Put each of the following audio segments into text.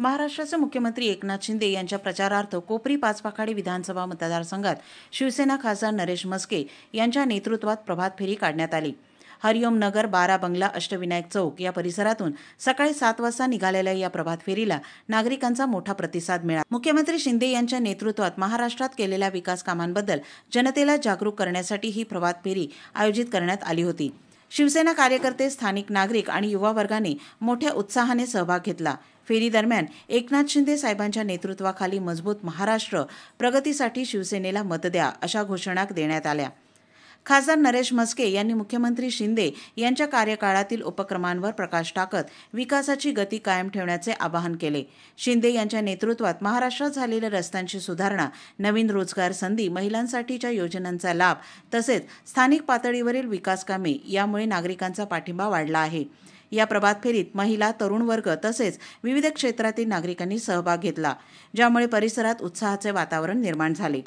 महाराष्ट्राचे मुख्यमंत्री एकनाथ शिंदे यांच्या प्रचारार्थ कोपरी पाचपाखाडी विधानसभा मतदारसंघात शिवसेना खासदार नरेश म्हस्के यांच्या नेतृत्वात प्रभात फेरी काढण्यात आली। हरिओम नगर, बारा बंगला, अष्टविनायक चौक या परिसरातून सकाळी 7 वाजता निघालेल्या या प्रभात फेरीला नागरिकांचा मोठा प्रतिसाद मिळाला। मुख्यमंत्री शिंदे यांच्या नेतृत्वात महाराष्ट्रात केलेल्या विकास कामांबद्दल जनतेला जागरूक करण्यासाठी ही प्रभात फेरी आयोजित करण्यात आली होती। शिवसेना कार्यकर्ते, स्थानिक नागरिक आणि युवा वर्गाने मोठ्या उत्साहाने सहभाग घेतला। फेरी दरम्यान एकनाथ शिंदे साहेबांच्या नेतृत्वाखाली मजबूत महाराष्ट्र, प्रगतीसाठी शिवसेनेला मत द्या अशा घोषणा देण्यात आल्या। खासदार नरेश म्हस्के यांनी मुख्यमंत्री शिंदे यांच्या कार्यकाळातील उपक्रमांवर प्रकाश टाकत विकासाची गती कायम ठेवण्याचे आवाहन केले। शिंदे यांच्या नेतृत्वात महाराष्ट्रात झालेल्या रस्त्यांची सुधारणा, नवीन रोजगार संधी, महिलांसाठीच्या योजनांचा लाभ तसेच स्थानिक पातळीवरील विकास कामे यामुळे नागरिकांचा पाठिंबा वाढला आहे। या प्रभात फेरीत महिला, तरुण वर्ग तसेच विविध क्षेत्रातील नागरिकांनी सहभाग घेतला, ज्यामुळे परिसरात उत्साहाचे वातावरण निर्माण झाले।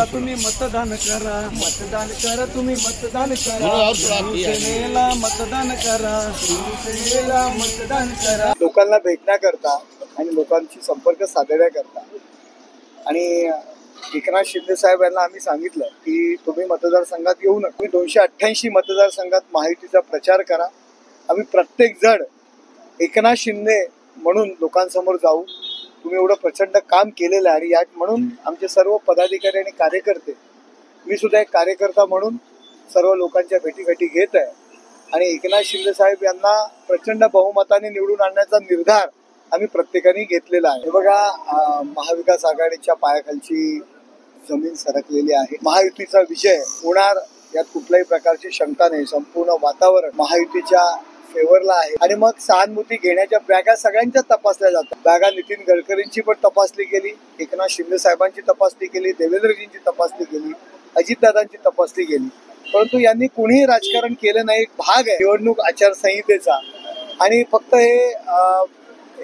तुम्ही मतदान करा, मतदान करा, तुम्ही मतदान करा, शिवसेनेला मतदान करा, शिवसेनेला मतदान करा। लोकांना भेटण्याकरता आणि लोकांशी संपर्क साधण्याकरता आणि एकनाथ शिंदे साहेब यांना आम्ही सांगितलं की तुम्ही मतदारसंघात येऊ नका, तुम्ही 288 मतदारसंघात महायुतीचा प्रचार करा। आम्ही प्रत्येक जण एकनाथ शिंदे म्हणून लोकांसमोर जाऊ। तुम्ही एवढं प्रचंड काम केलेलं आहे आणि या म्हणून आमचे सर्व पदाधिकारी आणि कार्यकर्ते, मी सुद्धा एक कार्यकर्ता म्हणून सर्व लोकांच्या भेटीगाठी घेत आहे आणि एकनाथ शिंदे साहेब यांना प्रचंड बहुमताने निवडून आणण्याचा निर्धार आम्ही प्रत्येकाने घेतलेला आहे। हे बघा, महाविकास आघाडीच्या पायाखालची जमीन सरकलेली आहे। महायुतीचा विजय होणार यात कुठल्याही प्रकारची शंका नाही। संपूर्ण वातावरण महायुतीच्या फेवरला आहे आणि मग सहानुभूती घेण्याच्या बॅगा सगळ्यांच्या तपासल्या जातात। बॅगा नितीन गडकरींची पण तपासली गेली, एकनाथ शिंदे साहेबांची तपासली गेली, देवेंद्रजींची तपासली गेली, अजितदादांची तपासली गेली, परंतु यांनी कुणीही राजकारण केलं नाही। एक भाग आहे निवडणूक आचारसंहितेचा आणि फक्त हे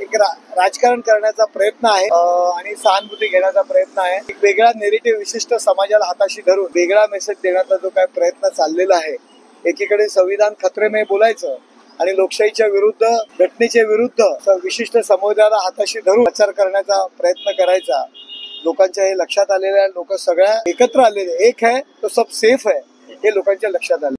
एक राजकारण करण्याचा प्रयत्न आहे आणि सहानुभूती घेण्याचा प्रयत्न आहे। एक वेगळा नेरेटिव्ह विशिष्ट समाजाला हाताशी धरून वेगळा मेसेज देण्याचा जो काय प्रयत्न चाललेला आहे, एकीकडे संविधान खतरे में बोलायचं आणि लोकशाहीच्या विरुद्ध, घटनेच्या विरुद्ध विशिष्ट समुदायाला हाताशी धरून प्रचार करण्याचा प्रयत्न करायचा। लोकांच्या हे लक्षात आलेल्या, लोक सगळ्या एकत्र आलेले, एक है तो सब सेफ है, हे लोकांच्या लक्षात आले।